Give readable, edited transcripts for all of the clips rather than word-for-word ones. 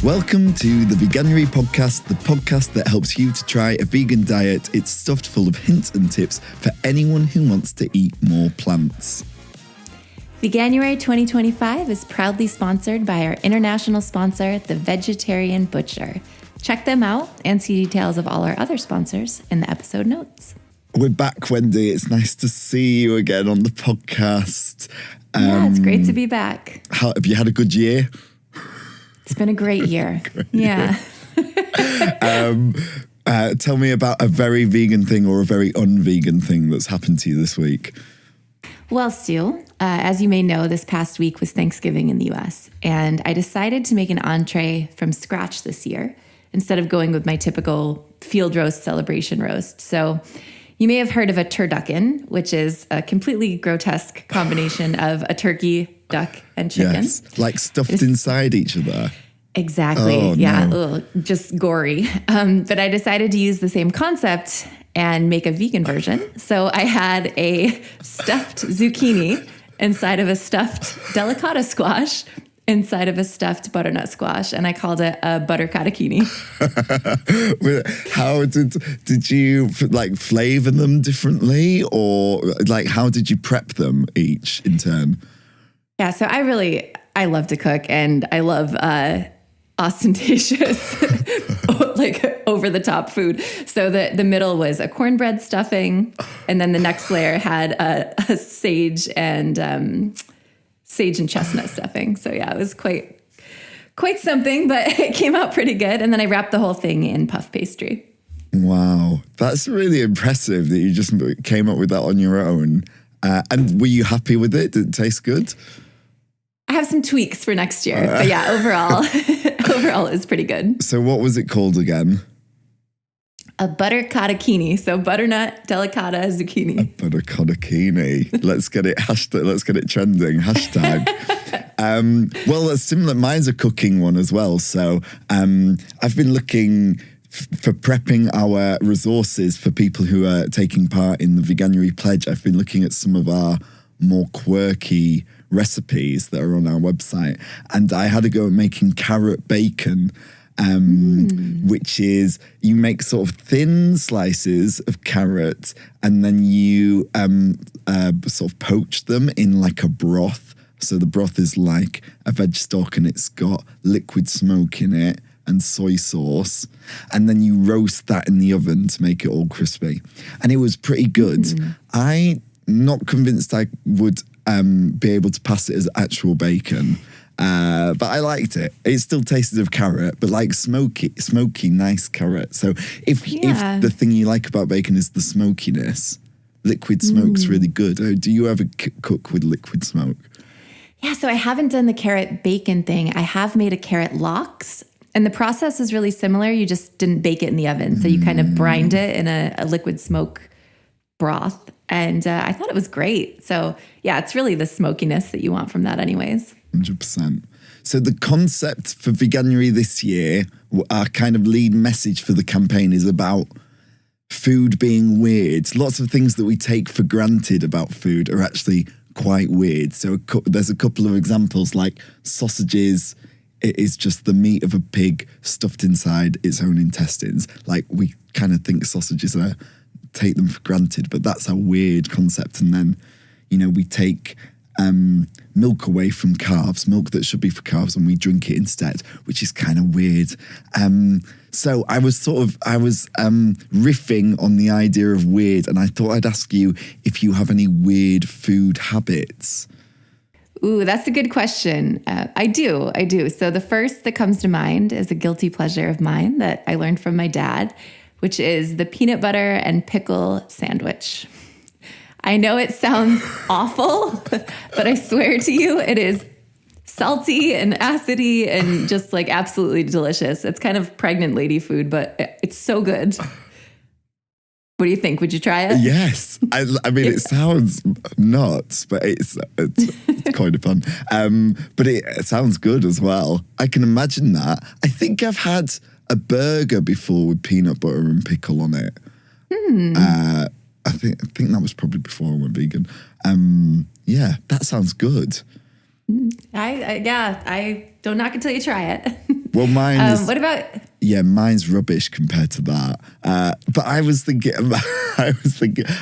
Welcome to the Veganuary podcast, the podcast that helps you to try a vegan diet. It's stuffed full of hints and tips for anyone who wants to eat more plants. Veganuary 2025 is proudly sponsored by our international sponsor, The Vegetarian Butcher. Check them out and see details of all our other sponsors in the episode notes. We're back, Wendy. It's nice to see you again on the podcast. It's great to be back. Have you had a good year? It's been a great year. Yeah. Tell me about a very vegan thing or a very unvegan thing that's happened to you this week. Well, Stu, as you may know, this past week was Thanksgiving in the US, and I decided to make an entree from scratch this year instead of going with my typical field roast celebration roast. So you may have heard of a turducken, which is a completely grotesque combination of a turkey, duck, and chicken. Yes, like stuffed inside each other. Exactly. Oh, yeah. no. Ugh, just gory. But I decided to use the same concept and make a vegan version. So I had a stuffed zucchini inside of a stuffed delicata squash inside of a stuffed butternut squash, and I called it a butter catachini. How did you like flavor them differently, or like how did you prep them each in turn? Yeah, so I love to cook, and I love ostentatious, like over the top food. So the middle was a cornbread stuffing, and then the next layer had a sage and chestnut stuffing. So yeah, it was quite something, but it came out pretty good. And then I wrapped the whole thing in puff pastry. Wow, that's really impressive that you just came up with that on your own. And were you happy with it? Did it taste good? I have some tweaks for next year, but yeah, overall it was pretty good. So what was it called again? A butter catachini, so butternut delicata zucchini. A butter catachini. Let's get it trending. Hashtag. Well, that's similar. Mine's a cooking one as well. So I've been looking for prepping our resources for people who are taking part in the Veganuary pledge. I've been looking at some of our more quirky recipes that are on our website, and I had a go at making carrot bacon, which is you make sort of thin slices of carrot and then you sort of poach them in like a broth. So the broth is like a veg stock and it's got liquid smoke in it and soy sauce, and then you roast that in the oven to make it all crispy, and it was pretty good. I'm not convinced I would be able to pass it as actual bacon, but I liked it. It still tasted of carrot, but like smoky, nice carrot. So if the thing you like about bacon is the smokiness, liquid smoke's really good. Do you ever cook with liquid smoke? Yeah, so I haven't done the carrot bacon thing. I have made a carrot lox, and the process is really similar. You just didn't bake it in the oven. So you kind of brined it in a liquid smoke broth. And I thought it was great. So yeah, it's really the smokiness that you want from that anyways. 100%. So the concept for Veganuary this year, our kind of lead message for the campaign is about food being weird. Lots of things that we take for granted about food are actually quite weird. So there's a couple of examples, like sausages. It is just the meat of a pig stuffed inside its own intestines. Like we kind of think sausages take them for granted, but that's a weird concept. And then, we take milk away from calves, milk that should be for calves, and we drink it instead, which is kind of weird. So I was riffing on the idea of weird, and I thought I'd ask you if you have any weird food habits. Ooh, that's a good question. I do. So the first that comes to mind is a guilty pleasure of mine that I learned from my dad, which is the peanut butter and pickle sandwich. I know it sounds awful, but I swear to you, it is salty and acidy and just like absolutely delicious. It's kind of pregnant lady food, but it's so good. What do you think? Would you try it? Yes. I mean, it sounds nuts, but it's kind of fun. But it sounds good as well. I can imagine that. I think I've had a burger before with peanut butter and pickle on it. I think that was probably before I went vegan. Yeah, that sounds good. I don't knock until you try it. Well, mine is... What about... Yeah, mine's rubbish compared to that. But I was thinking, I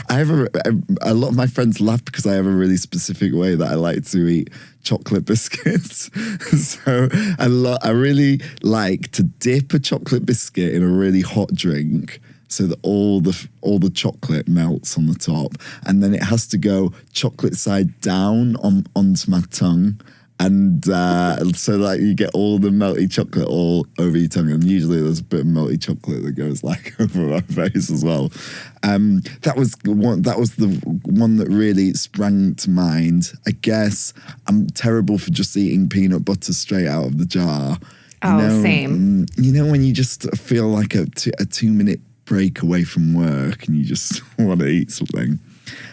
have a lot of my friends laugh because I have a really specific way that I like to eat chocolate biscuits. So I really like to dip a chocolate biscuit in a really hot drink so that all the chocolate melts on the top, and then it has to go chocolate side down onto my tongue. And so like you get all the melty chocolate all over your tongue, and usually there's a bit of melty chocolate that goes like over my face as well. That was the one that really sprang to mind. I guess I'm terrible for just eating peanut butter straight out of the jar. Same. You know when you just feel like a 2-minute break away from work and you just want to eat something,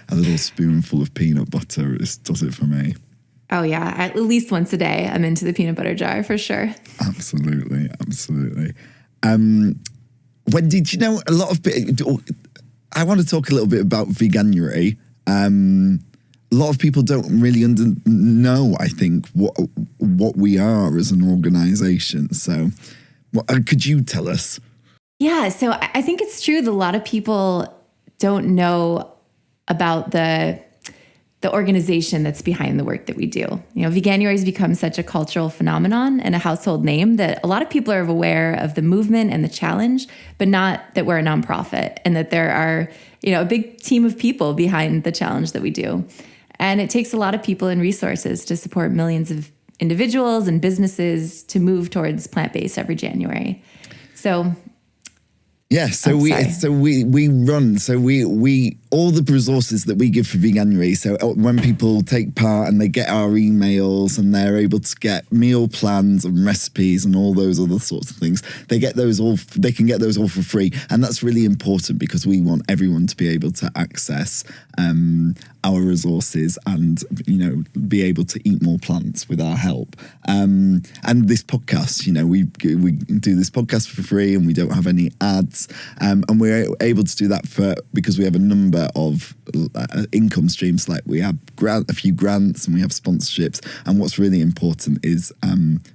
a little spoonful of peanut butter does it for me. Oh, yeah. At least once a day, I'm into the peanut butter jar for sure. Absolutely. Wendy, do you know a lot of... I want to talk a little bit about Veganuary. A lot of people don't really know, I think, what we are as an organisation. So could you tell us? Yeah, so I think it's true that a lot of people don't know about the organization that's behind the work that we do. You know, Veganuary has become such a cultural phenomenon and a household name that a lot of people are aware of the movement and the challenge, but not that we're a nonprofit and that there are, a big team of people behind the challenge that we do. And it takes a lot of people and resources to support millions of individuals and businesses to move towards plant-based every January. So yeah, we run all the resources that we give for Veganuary. So when people take part and they get our emails and they're able to get meal plans and recipes and all those other sorts of things, they can get those all for free. And that's really important because we want everyone to be able to access our resources and, be able to eat more plants with our help. And this podcast, we do this podcast for free and we don't have any ads. And we're able to do that because we have a number of income streams. Like we have a few grants and we have sponsorships. And what's really important is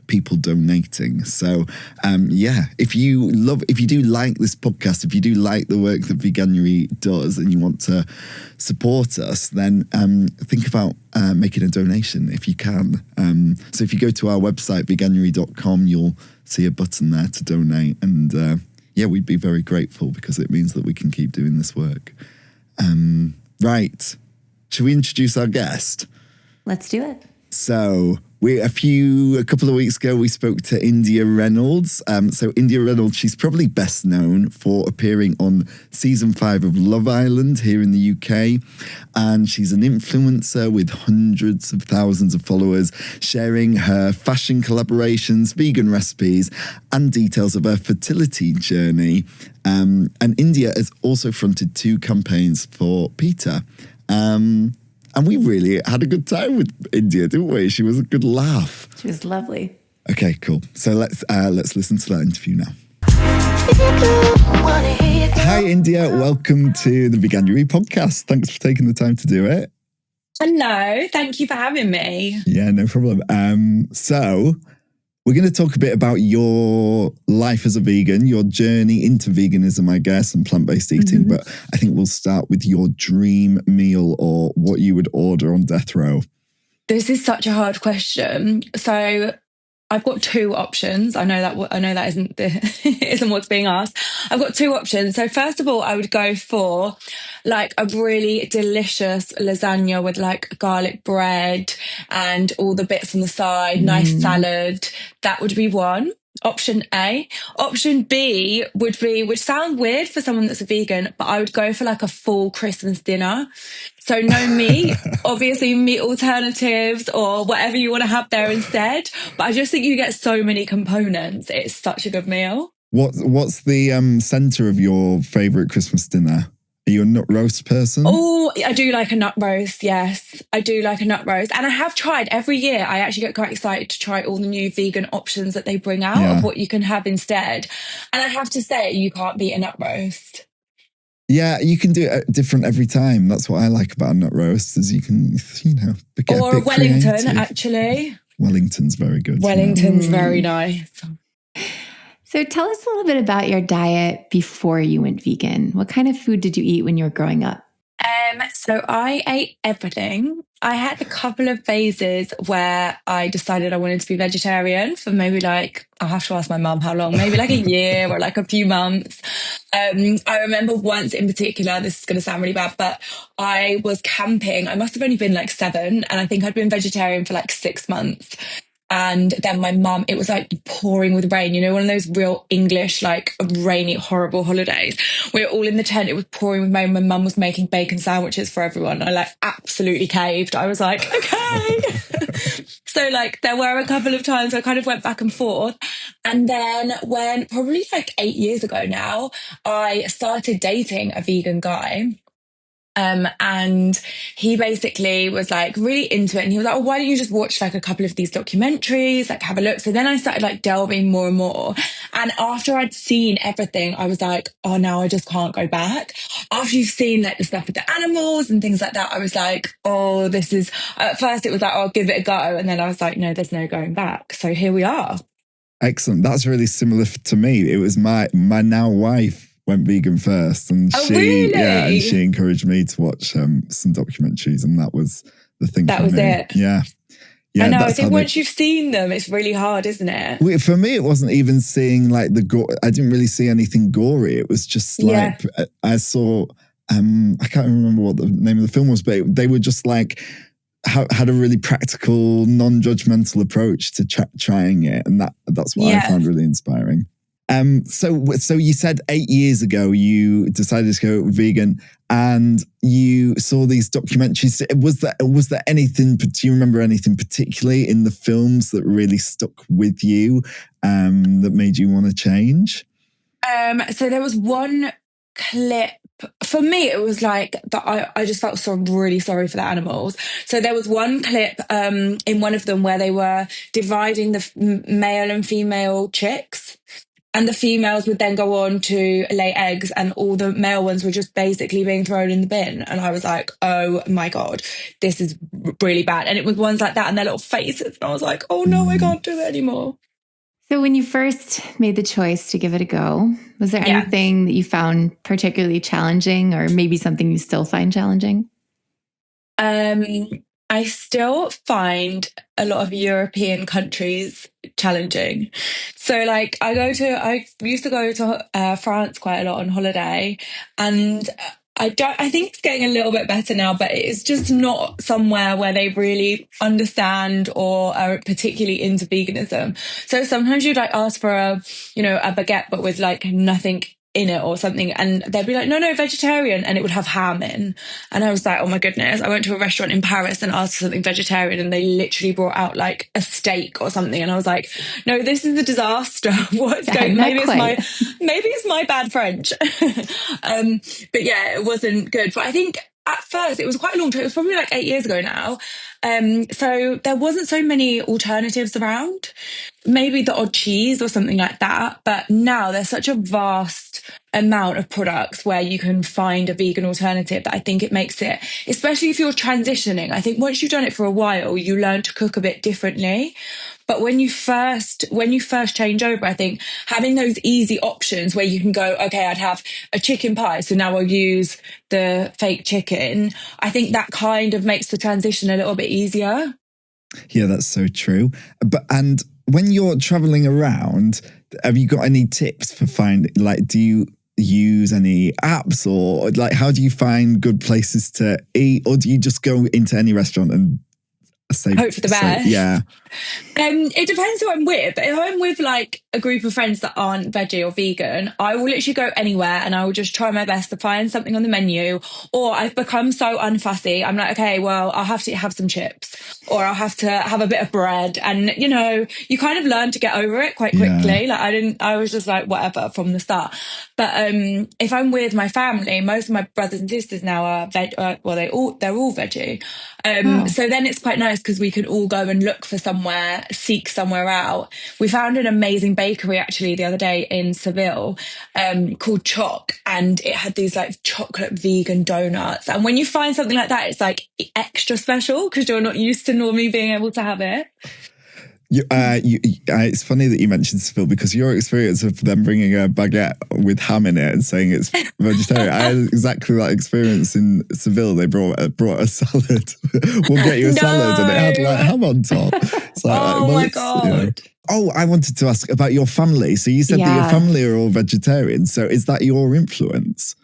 people donating. So if you do like this podcast, if you do like the work that Veganuary does and you want to support us, then think about making a donation if you can. So if you go to our website, veganuary.com, you'll see a button there to donate. And we'd be very grateful because it means that we can keep doing this work. Right. Should we introduce our guest? Let's do it. So a couple of weeks ago, we spoke to India Reynolds. So India Reynolds, she's probably best known for appearing on season 5 of Love Island here in the UK. And she's an influencer with hundreds of thousands of followers, sharing her fashion collaborations, vegan recipes, and details of her fertility journey. And India has also fronted 2 campaigns for PETA. And we really had a good time with India, didn't we? She was a good laugh. She was lovely. Okay, cool. So let's listen to that interview now. Hi, India. Welcome to the Veganuary podcast. Thanks for taking the time to do it. Hello. Thank you for having me. Yeah, no problem. So we're going to talk a bit about your life as a vegan, your journey into veganism, I guess, and plant-based eating. Mm-hmm. But I think we'll start with your dream meal or what you would order on death row. This is such a hard question. So I've got 2 options. I know that isn't what's being asked. I've got 2 options. So first of all, I would go for like a really delicious lasagna with like garlic bread and all the bits on the side, nice salad. That would be one. Option A. Option B would be, which sounds weird for someone that's a vegan, but I would go for like a full Christmas dinner. So no meat, obviously meat alternatives or whatever you want to have there instead. But I just think you get so many components. It's such a good meal. What's the centre of your favourite Christmas dinner? Are you a nut roast person? Oh, I do like a nut roast, yes. I do like a nut roast. And I have tried every year. I actually get quite excited to try all the new vegan options that they bring out of what you can have instead. And I have to say, you can't beat a nut roast. Yeah, you can do it different every time. That's what I like about a nut roast is you can, or a Wellington, creative. Actually. Wellington's very good. Wellington's very nice. So tell us a little bit about your diet before you went vegan. What kind of food did you eat when you were growing up? So I ate everything. I had a couple of phases where I decided I wanted to be vegetarian for maybe like, I'll have to ask my mum how long, maybe like a year or like a few months. I remember once in particular, this is going to sound really bad, but I was camping. I must have only been like 7, and I think I'd been vegetarian for like 6 months. And then my mum, it was like pouring with rain, you know, one of those real English, like rainy, horrible holidays. We were all in the tent. It was pouring with rain. My mum was making bacon sandwiches for everyone. I like absolutely caved. I was like, okay. So like there were a couple of times I kind of went back and forth. And then when probably like 8 years ago now, I started dating a vegan guy. And he basically was like really into it. And he was like, oh, why don't you just watch like a couple of these documentaries, like have a look. So then I started like delving more and more. And after I'd seen everything, I was like, oh, no, I just can't go back. After you've seen like the stuff with the animals and things like that, I was like, oh, this is, at first it was like, I'll give it a go. And then I was like, no, there's no going back. So here we are. Excellent. That's really similar to me. It was my now wife went vegan first, and she encouraged me to watch some documentaries, and that was the thing. That was it. Yeah. I know. I think once you've seen them, it's really hard, isn't it? For me, it wasn't even seeing like the gore. I didn't really see anything gory. It was just like I saw. I can't remember what the name of the film was, but they were just like had a really practical, non-judgmental approach to trying it, and that's what I found really inspiring. So you said 8 years ago you decided to go vegan, and you saw these documentaries. Was there anything? Do you remember anything particularly in the films that really stuck with you, that made you want to change? So there was one clip. For me, it was like that. I just felt really sorry for the animals. So there was one clip in one of them where they were dividing the male and female chicks. And the females would then go on to lay eggs, and all the male ones were just basically being thrown in the bin. And I was like, oh my God, this is really bad. And it was ones like that and their little faces. And I was like, oh no, I can't do it anymore. So when you first made the choice to give it a go, was there anything that you found particularly challenging, or maybe something you still find challenging? I still find a lot of European countries challenging. So like I used to go to France quite a lot on holiday, and I think it's getting a little bit better now, but it's just not somewhere where they really understand or are particularly into veganism. So sometimes you'd like ask for a baguette, but with like nothing in it or something, and they'd be like, no, vegetarian, and it would have ham in. And I was like, oh my goodness. I went to a restaurant in Paris and asked for something vegetarian, and they literally brought out like a steak or something, and I was like, no, this is a disaster. What's going on? Maybe it's my bad French. But yeah, it wasn't good. But I think at first it was quite a long time. It was probably like 8 years ago now. So there wasn't so many alternatives around. Maybe the odd cheese or something like that. But now there's such a vast amount of products where you can find a vegan alternative that I think it makes it, especially if you're transitioning. I think once you've done it for a while, you learn to cook a bit differently. But when you first change over, I think having those easy options where you can go, okay, I'd have a chicken pie, so now I'll use the fake chicken. I think that kind of makes the transition a little bit easier. Yeah, that's so true. And when you're traveling around, have you got any tips for finding, like, do you use any apps, or like, how do you find good places to eat, or do you just go into any restaurant and hope for the best? Yeah. It depends who I'm with. But if I'm with like a group of friends that aren't veggie or vegan, I will literally go anywhere and I will just try my best to find something on the menu. Or I've become so unfussy. I'm like, okay, well, I'll have to have some chips, or I'll have to have a bit of bread. And, you know, you kind of learn to get over it quite quickly. Yeah. Like I was just like, whatever from the start. But if I'm with my family, most of my brothers and sisters now are they're all veggie. So then it's quite nice because we can all go and look for seek somewhere out. We found an amazing bakery actually the other day in Seville called Choc, and it had these like chocolate vegan donuts. And when you find something like that, it's like extra special because you're not used to normally being able to have it. It's funny that you mentioned Seville because your experience of them bringing a baguette with ham in it and saying it's vegetarian. I had exactly that experience in Seville. They brought a salad. We'll get you a salad, and it had like ham on top. It's like, oh my God. You know. Oh, I wanted to ask about your family. So you said that your family are all vegetarian. So is that your influence?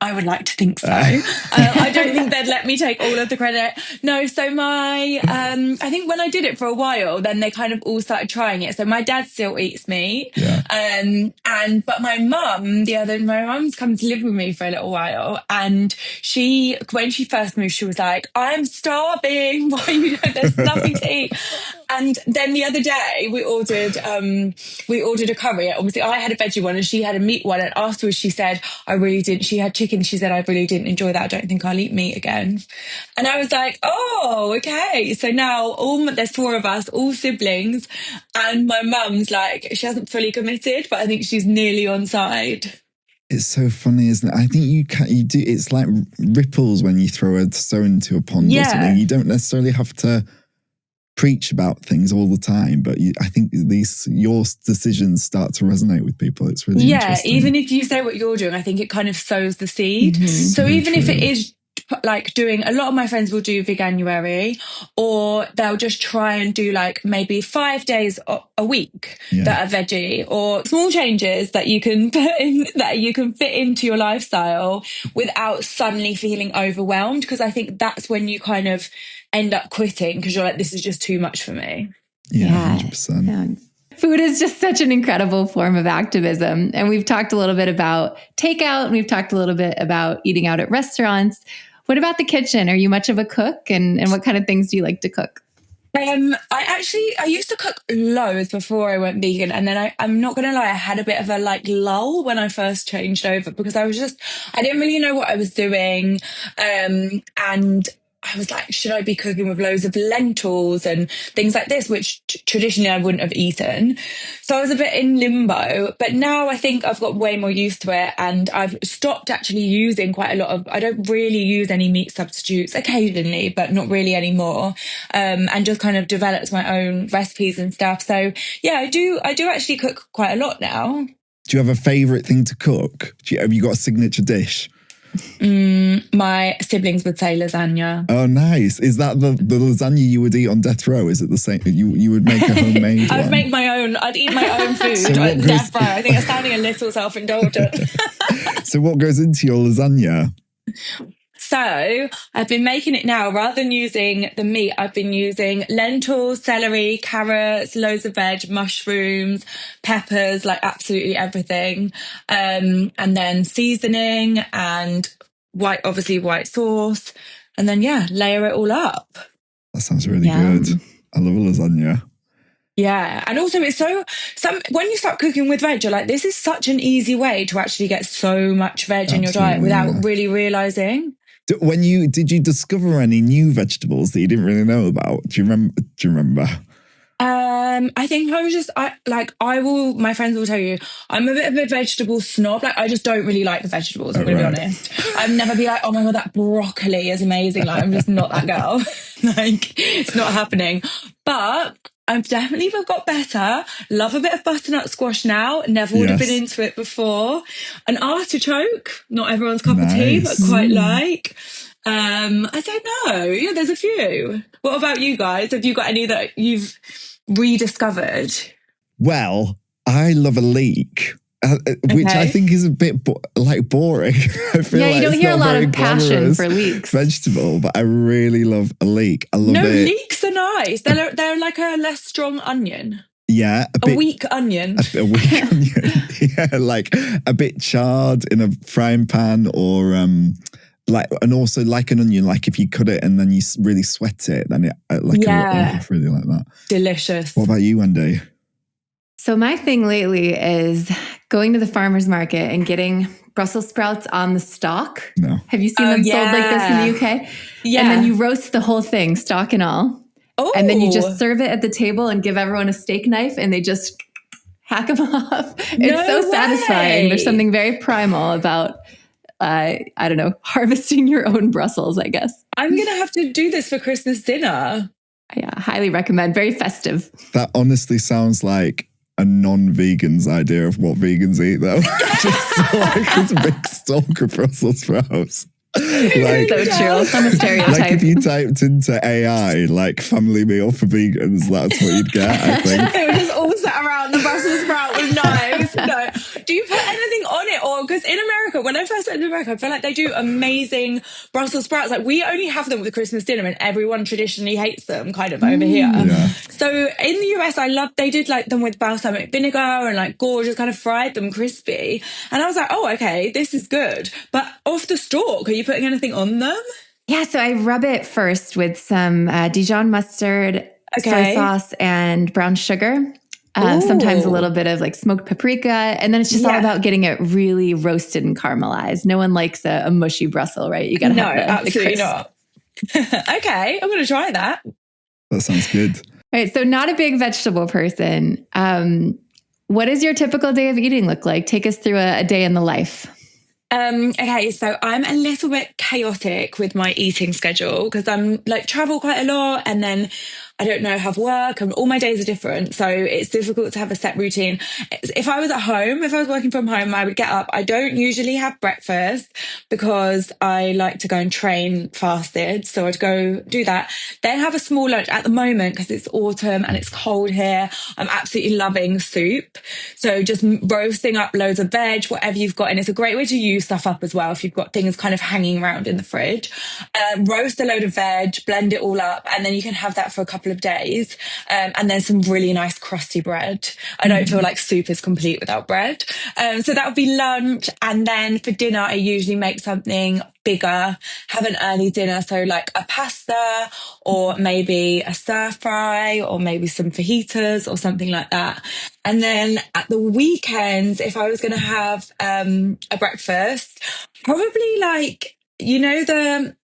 I would like to think so. I don't think they'd let me take all of the credit. No, so I think when I did it for a while, then they kind of all started trying it. So my dad still eats meat. Yeah. But my mum's come to live with me for a little while. And when she first moved, she was like, I'm starving. There's nothing to eat. And then the other day we ordered a curry. Obviously I had a veggie one and she had a meat one. And afterwards she said, she had chicken. She said, I really didn't enjoy that. I don't think I'll eat meat again. And I was like, oh, okay. So now there's 4 of us, all siblings. And my mum's like, she hasn't fully committed, but I think she's nearly on side. It's so funny, isn't it? I think you do. It's like ripples when you throw a stone into a pond or something. You don't necessarily have to preach about things all the time, but I think your decisions start to resonate with people. It's really interesting. Even if you say what you're doing, I think it kind of sows the seed. Mm-hmm. So even if it is like doing, a lot of my friends will do Veganuary, or they'll just try and do like maybe 5 days a week that are veggie, or small changes that you can fit into your lifestyle without suddenly feeling overwhelmed. Because I think that's when you kind of end up quitting because you're like, this is just too much for me. Yeah, 100%. Yeah. Food is just such an incredible form of activism. And we've talked a little bit about takeout, and we've talked a little bit about eating out at restaurants. What about the kitchen? Are you much of a cook? And what kind of things do you like to cook? I used to cook loads before I went vegan. And then I'm not going to lie, I had a bit of a lull when I first changed over because I didn't really know what I was doing. And I was like, should I be cooking with loads of lentils and things like this, which traditionally I wouldn't have eaten. So I was a bit in limbo. But now I think I've got way more used to it, and I've stopped actually using I don't really use any meat substitutes occasionally, but not really anymore. And just kind of developed my own recipes and stuff. So yeah, I do actually cook quite a lot now. Do you have a favourite thing to cook? Have you got a signature dish? My siblings would say lasagna. Oh, nice. Is that the lasagna you would eat on death row? Is it the same? You would make a homemade one? I'd make my own. I'd eat my own food on death row. I think I'm sounding a little self-indulgent. So what goes into your lasagna? So I've been making it now, rather than using the meat, I've been using lentils, celery, carrots, loads of veg, mushrooms, peppers, like absolutely everything. And then seasoning and white sauce. And then, layer it all up. That sounds really good. I love a lasagna. Yeah. And also it's when you start cooking with veg, you're like, this is such an easy way to actually get so much veg in your diet without really realising. Did you discover any new vegetables that you didn't really know about? Do you remember? I think my friends will tell you, I'm a bit of a vegetable snob. Like, I just don't really like the vegetables, I'm going to be honest. I'd never be like, oh my God, that broccoli is amazing. Like, I'm just not that girl. Like, it's not happening. But I've definitely got better. Love a bit of butternut squash now. Never would have been into it before. An artichoke, not everyone's cup of tea, but quite like. I don't know. Yeah, there's a few. What about you guys? Have you got any that you've rediscovered? Well, I love a leek. Which I think is a bit boring. I feel like you don't hear a lot of passion for leeks. Vegetable, but I really love a leek. I love it. Leeks are nice. They're like a less strong onion. Yeah, a weak onion. A weak onion. Yeah, like a bit charred in a frying pan, or and also like an onion. Like if you cut it and then you really sweat it, then I really like that. Delicious. What about you, Wendy? So my thing lately is going to the farmer's market and getting Brussels sprouts on the stalk. No. Have you seen them sold like this in the UK? Yeah. And then you roast the whole thing, stalk and all. Oh. And then you just serve it at the table and give everyone a steak knife and they just hack them off. It's so satisfying. There's something very primal about, harvesting your own Brussels, I guess. I'm going to have to do this for Christmas dinner. Yeah, highly recommend. Very festive. That honestly sounds like a non-vegan's idea of what vegans eat, though. Just like this big stalk of Brussels sprouts. Like, so true. I'm a stereotype. Like if you typed into AI, like family meal for vegans, that's what you'd get, I think. They were just all sat around the Brussels sprout with knives. No. Do you put anything on it? Or because in America, when I first went to America, I feel like they do amazing Brussels sprouts. Like we only have them with the Christmas dinner and everyone traditionally hates them kind of over here. Yeah. So in the US, they did like them with balsamic vinegar and like gorgeous kind of fried them crispy. And I was like, oh, okay, this is good. But off the stalk, are you putting anything on them? Yeah, so I rub it first with some Dijon mustard, soy sauce, and brown sugar. Sometimes a little bit of like smoked paprika. And then it's just all about getting it really roasted and caramelized. No one likes a mushy Brussels, right? You got to have absolutely not. Okay, I'm going to try that. That sounds good. All right, so not a big vegetable person. What does your typical day of eating look like? Take us through a day in the life. Okay, so I'm a little bit chaotic with my eating schedule because I'm like travel quite a lot and then I don't know, have work and all my days are different. So it's difficult to have a set routine. If I was at home, if I was working from home, I would get up. I don't usually have breakfast because I like to go and train fasted. So I'd go do that. Then have a small lunch at the moment because it's autumn and it's cold here. I'm absolutely loving soup. So just roasting up loads of veg, whatever you've got. And it's a great way to use stuff up as well if you've got things kind of hanging around in the fridge. Roast a load of veg, blend it all up, and then you can have that for a couple of days. And then some really nice crusty bread. I don't feel like soup is complete without bread. So that would be lunch. And then for dinner, I usually make something bigger, have an early dinner. So like a pasta or maybe a stir fry or maybe some fajitas or something like that. And then at the weekends, if I was going to have a breakfast, probably like, you know, the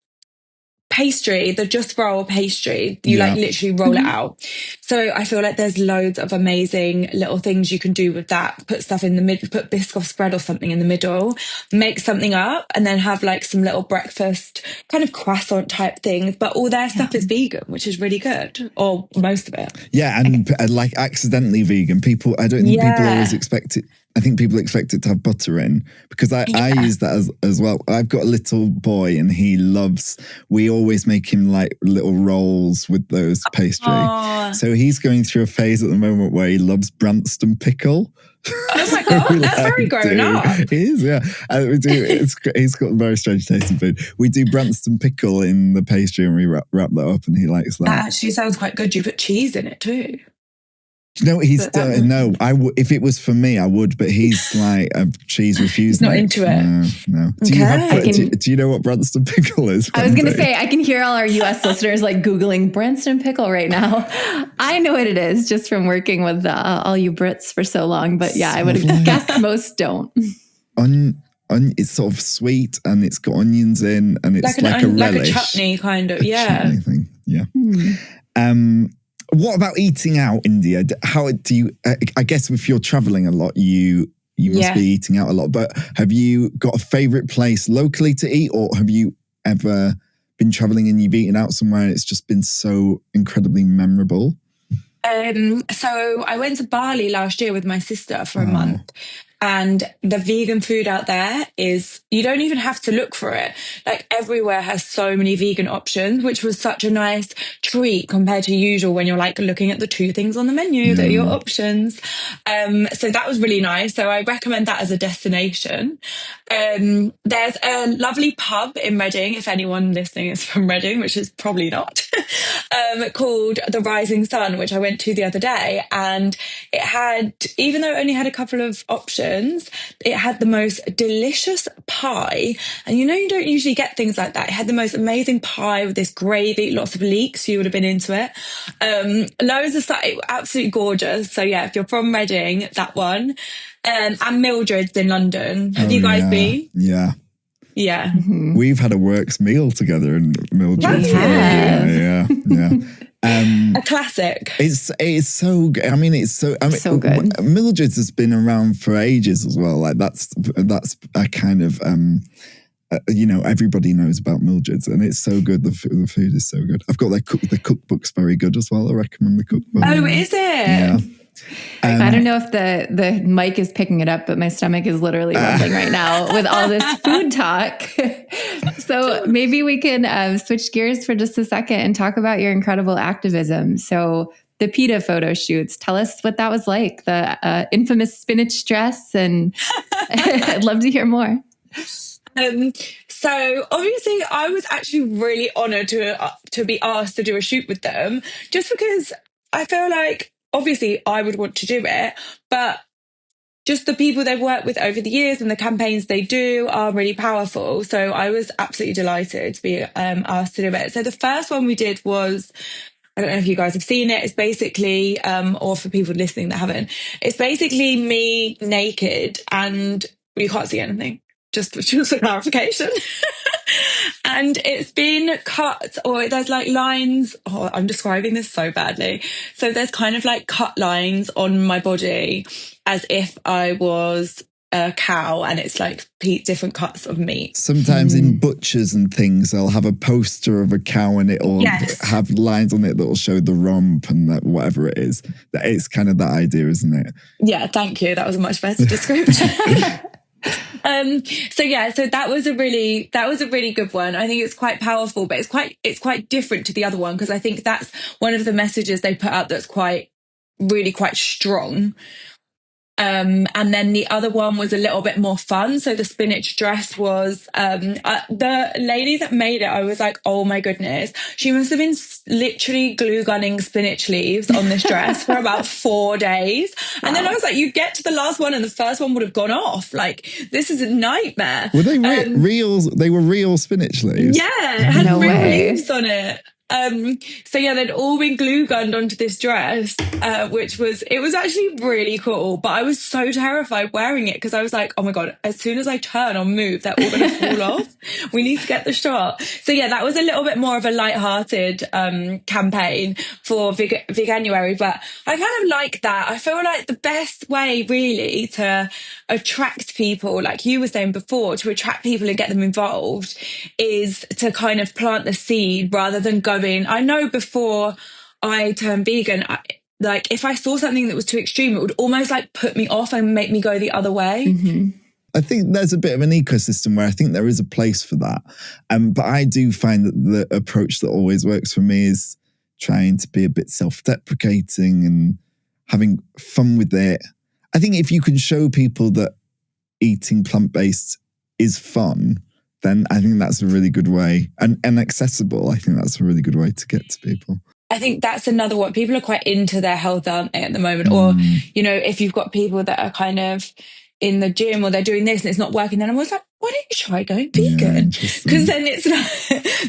pastry, the just roll pastry, you like literally roll it out. So I feel like there's loads of amazing little things you can do with that. Put stuff in the middle, put biscuit spread or something in the middle, make something up and then have like some little breakfast kind of croissant type things. But all their stuff is vegan, which is really good, or most of it. Yeah, and like accidentally vegan. I don't think people always expect it. I think people expect it to have butter in because I use that as well. I've got a little boy and he loves, we always make him like little rolls with those pastry. So he's going through a phase at the moment where he loves Branston pickle. Oh my God, that's very grown up. It is, yeah. And we do, he's got a very strange taste in food. We do Branston pickle in the pastry and we wrap that up and he likes that. That actually sounds quite good. You put cheese in it too. No, if it was for me, I would, but he's like a cheese refused. He's not into it. No. Do you know what Branston pickle is? I was going to say, I can hear all our US listeners like Googling Branston pickle right now. I know what it is just from working with all you Brits for so long, but yeah, I would guess most don't. It's sort of sweet and it's got onions in and it's like a relish. Like a chutney kind of, chutney thing. Yeah. What about eating out, India? How do you? I guess if you're traveling a lot, you must be eating out a lot. But have you got a favorite place locally to eat, or have you ever been traveling and you've eaten out somewhere and it's just been so incredibly memorable? So I went to Bali last year with my sister for a month. And the vegan food out there is, you don't even have to look for it. Like everywhere has so many vegan options, which was such a nice treat compared to usual when you're like looking at the two things on the menu that are your options. So that was really nice. So I recommend that as a destination. There's a lovely pub in Reading, if anyone listening is from Reading, which is probably not, called The Rising Sun, which I went to the other day. And it had, even though it only had a couple of options, it had the most delicious pie. And you don't usually get things like that. It had the most amazing pie with this gravy, lots of leeks. You would have been into it. Loads of stuff. Absolutely gorgeous. So yeah, if you're from Reading, that one. And Mildred's in London. Have you guys been? Yeah. Yeah. Mm-hmm. We've had a works meal together in Mildred's. Yeah. A classic. It's so good. So good. Mildred's has been around for ages as well. Like that's a kind of everybody knows about Mildred's, and it's so good. The food is so good. I've got the cookbook's very good as well. I recommend the cookbook. Oh, is it? Yeah. I don't know if the mic is picking it up, but my stomach is literally rumbling right now with all this food talk. So maybe we can switch gears for just a second and talk about your incredible activism. So the PETA photo shoots, tell us what that was like, the infamous spinach dress, and I'd love to hear more. So obviously I was actually really honoured to be asked to do a shoot with them, just because I feel like obviously I would want to do it, but just the people they've worked with over the years and the campaigns they do are really powerful. So I was absolutely delighted to be asked to do it. So the first one we did was, I don't know if you guys have seen it. It's basically, or for people listening that haven't, it's basically me naked and you can't see anything. Just for clarification. And it's been cut, or there's like lines. Oh, I'm describing this so badly. So there's kind of like cut lines on my body as if I was a cow, and it's like different cuts of meat. Sometimes in butchers and things, they'll have a poster of a cow and it'll have lines on it that will show the rump and whatever it is. It's kind of that idea, isn't it? Yeah, thank you. That was a much better description. So that was a really good one. I think it's quite powerful, but it's quite different to the other one, because I think that's one of the messages they put out that's quite strong. And then the other one was a little bit more fun. So the spinach dress was, the lady that made it, I was like, oh my goodness. She must have been literally glue gunning spinach leaves on this dress for about 4 days. And then I was like, you get to the last one and the first one would have gone off. Like, this is a nightmare. Were they real? They were real spinach leaves? Yeah, it had real leaves on it. They'd all been glue gunned onto this dress, it was actually really cool, but I was so terrified wearing it because I was like, oh my God, as soon as I turn or move, they're all going to fall off. We need to get the shot. So yeah, that was a little bit more of a light-hearted campaign for Veganuary, but I kind of like that. I feel like the best way really to attract people, like you were saying before, to attract people and get them involved is to kind of plant the seed rather than I know before I turned vegan, like if I saw something that was too extreme, it would almost like put me off and make me go the other way. Mm-hmm. I think there's a bit of an ecosystem where I think there is a place for that. But I do find that the approach that always works for me is trying to be a bit self-deprecating and having fun with it. I think if you can show people that eating plant-based is fun, then I think that's a really good way, and accessible. I think that's a really good way to get to people. I think that's another one. People are quite into their health, aren't they, at the moment? Or, if you've got people that are kind of in the gym or they're doing this and it's not working, then I was like, why don't you try going vegan? Because then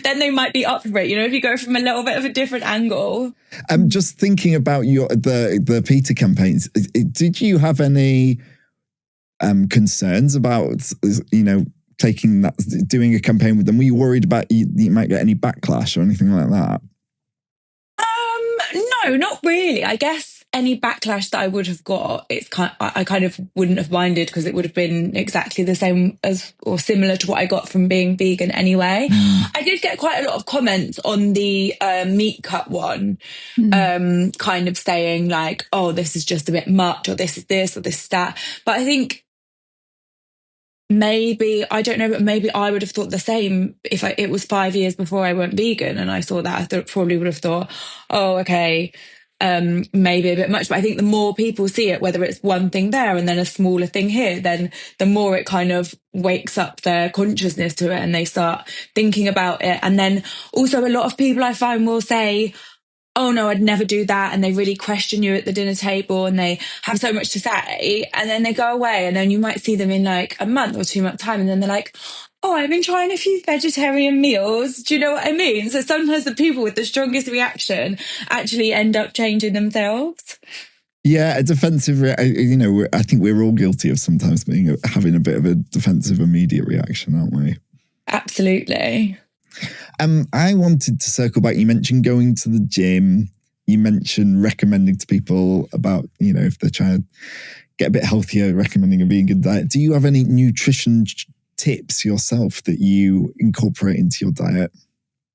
then they might be up for it. If you go from a little bit of a different angle. I'm just thinking about the PETA campaigns. Did you have any concerns about, doing a campaign with them? Were you worried about you might get any backlash or anything like that? No, not really. I guess any backlash that I would have got, I kind of wouldn't have minded, because it would have been exactly the same as or similar to what I got from being vegan anyway. I did get quite a lot of comments on the meat cut one, kind of saying like, oh, this is just a bit much, or this is this, or this is that. But I think maybe, I don't know, but maybe I would have thought the same if it was 5 years before I went vegan and I saw that. I probably would have thought, oh, okay, maybe a bit much. But I think the more people see it, whether it's one thing there and then a smaller thing here, then the more it kind of wakes up their consciousness to it and they start thinking about it. And then also a lot of people I find will say, oh no, I'd never do that. And they really question you at the dinner table and they have so much to say. And then they go away and then you might see them in like a month or 2 months time. And then they're like, oh, I've been trying a few vegetarian meals. Do you know what I mean? So sometimes the people with the strongest reaction actually end up changing themselves. Yeah, a defensive, I think we're all guilty of sometimes having a bit of a defensive immediate reaction, aren't we? Absolutely. I wanted to circle back. You mentioned going to the gym. You mentioned recommending to people about, if they're trying to get a bit healthier, recommending a vegan diet. Do you have any nutrition tips yourself that you incorporate into your diet?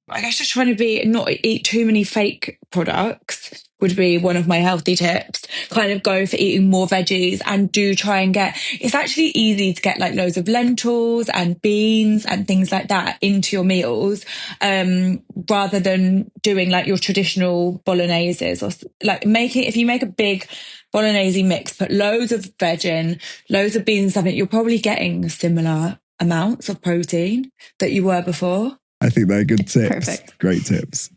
I guess just trying to not eat too many fake products would be one of my healthy tips. Kind of go for eating more veggies, and do try and it's actually easy to get like loads of lentils and beans and things like that into your meals, rather than doing like your traditional bologneses, or like if you make a big bolognese mix, put loads of veg in, loads of beans and stuff, you're probably getting similar amounts of protein that you were before. I think they're good tips. Perfect. Great tips.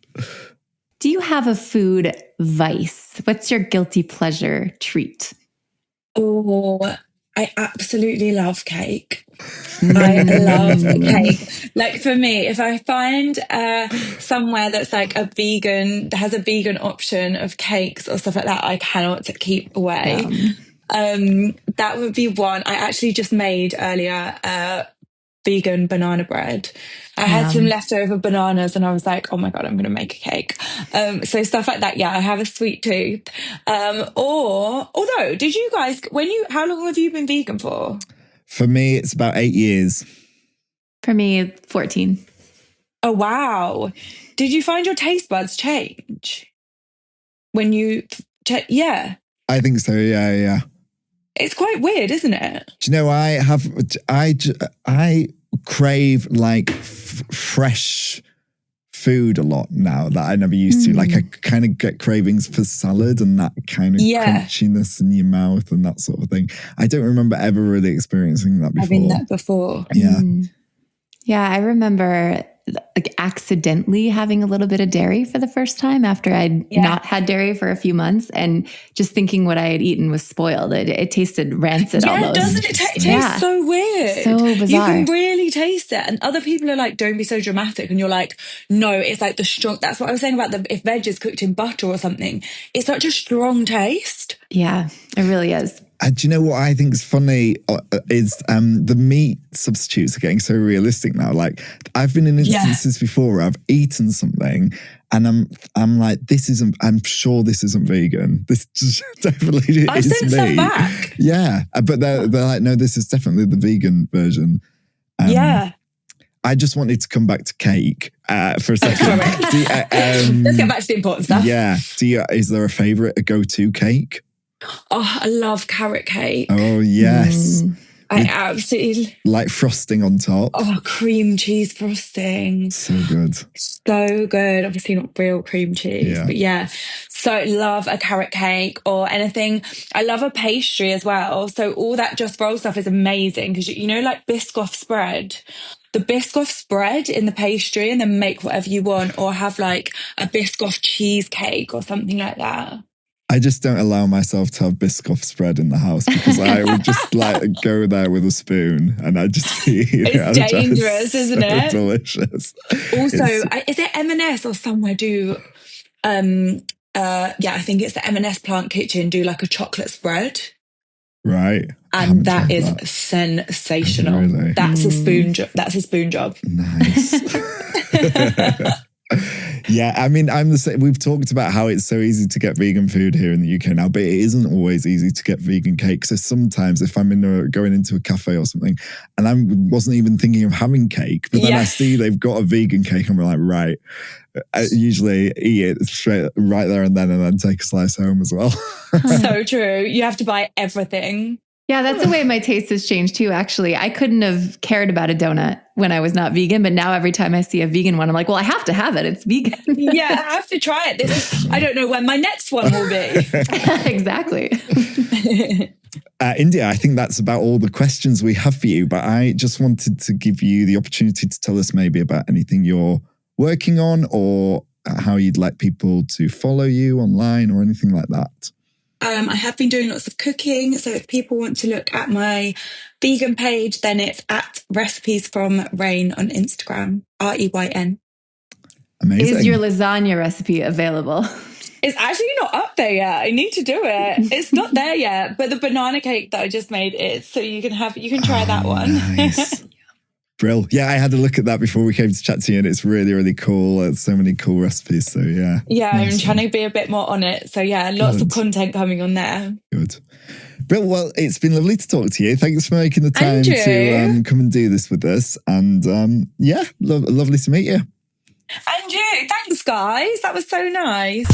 Do you have a food vice? What's your guilty pleasure treat? Oh, I absolutely love cake. I love cake. Like for me, if I find somewhere that's like that has a vegan option of cakes or stuff like that, I cannot keep away. That would be one. I actually just made earlier vegan banana bread. I had some leftover bananas and I was like, oh my God, I'm going to make a cake. So stuff like that. Yeah, I have a sweet tooth. Although, did you guys, how long have you been vegan for? For me, it's about 8 years. For me, 14. Oh, wow. Did you find your taste buds change when you, yeah. I think so. Yeah. It's quite weird, isn't it? Do you know, I crave like fresh food a lot now that I never used to. Like I kind of get cravings for salad and that kind of crunchiness in your mouth and that sort of thing. I don't remember ever really experiencing that before. Having that before. Yeah. Yeah, I remember like accidentally having a little bit of dairy for the first time after I'd not had dairy for a few months, and just thinking what I had eaten was spoiled. It tasted rancid almost. Doesn't it? It tastes so weird. So bizarre. You can really taste it. And other people are like, don't be so dramatic. And you're like, no, it's like the strong, that's what I was saying about if veg is cooked in butter or something. It's such a strong taste. Yeah, it really is. Do you know what I think is funny is the meat substitutes are getting so realistic now. Like I've been in instances before where I've eaten something and I'm like, I'm sure this isn't vegan. This just definitely I've is sent me. some back. Yeah, but they're like, no, this is definitely the vegan version. I just wanted to come back to cake for a second. Let's get back to the important stuff. Yeah. Is there a go-to cake? Oh, I love carrot cake. Oh, yes. I absolutely... Like frosting on top. Oh, cream cheese frosting. So good. So good. Obviously not real cream cheese, but yeah. So love a carrot cake or anything. I love a pastry as well. So all that Just Roll stuff is amazing because, you know, like Biscoff spread. The Biscoff spread in the pastry and then make whatever you want, or have like a Biscoff cheesecake or something like that. I just don't allow myself to have Biscoff spread in the house because I would just like go there with a spoon and I just it's dangerous, isn't it? Delicious. Also, is it M&S or somewhere do? I think it's the M&S Plant Kitchen do like a chocolate spread. Right. And that is sensational. Really? That's a spoon job. That's a spoon job. Nice. Yeah, I mean, I'm the same. We've talked about how it's so easy to get vegan food here in the UK now, but it isn't always easy to get vegan cake. So sometimes if I'm going into a cafe or something and I wasn't even thinking of having cake, but then I see they've got a vegan cake and we're like, right, I usually eat it straight right there and then take a slice home as well. So true. You have to buy everything. Yeah, that's the way my taste has changed too, actually. I couldn't have cared about a donut when I was not vegan, but now every time I see a vegan one, I'm like, well, I have to have it. It's vegan. Yeah, I have to try it. I don't know when my next one will be. Exactly. India, I think that's about all the questions we have for you, but I just wanted to give you the opportunity to tell us maybe about anything you're working on or how you'd like people to follow you online or anything like that. I have been doing lots of cooking. So if people want to look at my vegan page, then it's at Recipes from Rain on Instagram, REYN. Amazing. Is your lasagna recipe available? It's actually not up there yet. I need to do it. It's not there yet, but the banana cake that I just made is. So you can try that one. Nice. Brill. Yeah, I had a look at that before we came to chat to you and it's really, really cool. It's so many cool recipes. So yeah. Yeah, nice. I'm trying to be a bit more on it. So yeah, lots of content coming on there. Good. But well, it's been lovely to talk to you. Thanks for making the time Andrew. to come and do this with us. And yeah, lovely to meet you. And you. Thanks, guys. That was so nice.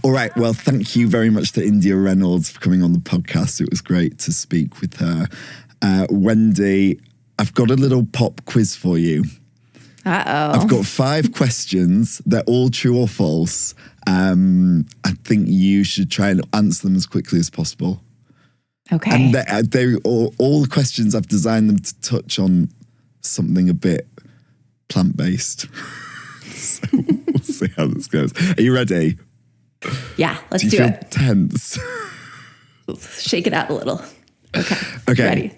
All right. Well, thank you very much to India Reynolds for coming on the podcast. It was great to speak with her. Wendy, I've got a little pop quiz for you. Uh-oh. I've got 5 questions. They're all true or false. I think you should try and answer them as quickly as possible. Okay. And they're all the questions, I've designed them to touch on something a bit plant-based. So we'll see how this goes. Are you ready? Yeah, let's do do you it. feel tense? Shake it out a little. Okay. Ready.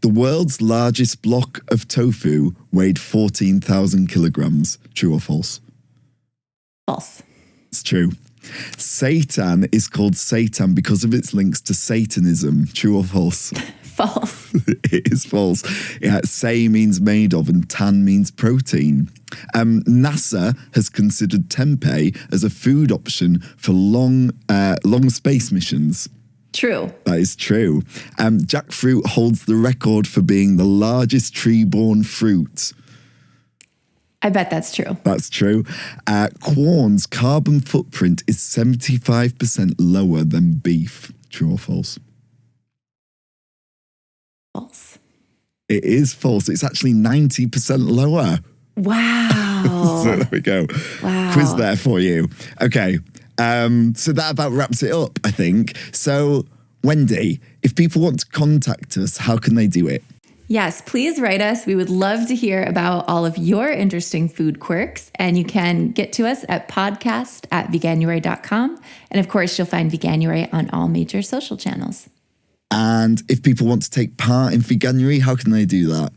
The world's largest block of tofu weighed 14,000 kilograms. True or false? False. It's true. Seitan is called Seitan because of its links to Satanism. True or false? False. It is false. Yeah, sei means made of and tan means protein. NASA has considered tempeh as a food option for long space missions. True. That is true. Jackfruit holds the record for being the largest tree-borne fruit. I bet that's true. That's true. Corn's carbon footprint is 75% lower than beef. True or false? False. It is false. It's actually 90% lower. Wow. So there we go. Wow. Quiz there for you. Okay. So that about wraps it up, I think. So, Wendy, if people want to contact us, how can they do it? Yes, please write us. We would love to hear about all of your interesting food quirks. And you can get to us at podcast@veganuary.com. And of course, you'll find Veganuary on all major social channels. And if people want to take part in Veganuary, how can they do that?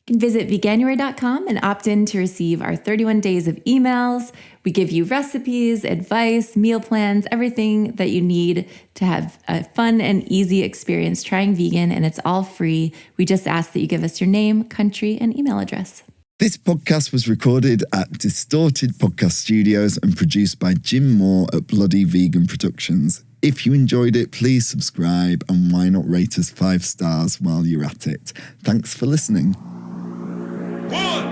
You can visit veganuary.com and opt in to receive our 31 days of emails. We give you recipes, advice, meal plans, everything that you need to have a fun and easy experience trying vegan, and it's all free. We just ask that you give us your name, country, and email address. This podcast was recorded at Distorted Podcast Studios and produced by Jim Moore at Bloody Vegan Productions. If you enjoyed it, please subscribe, and why not rate us 5 stars while you're at it. Thanks for listening. 1,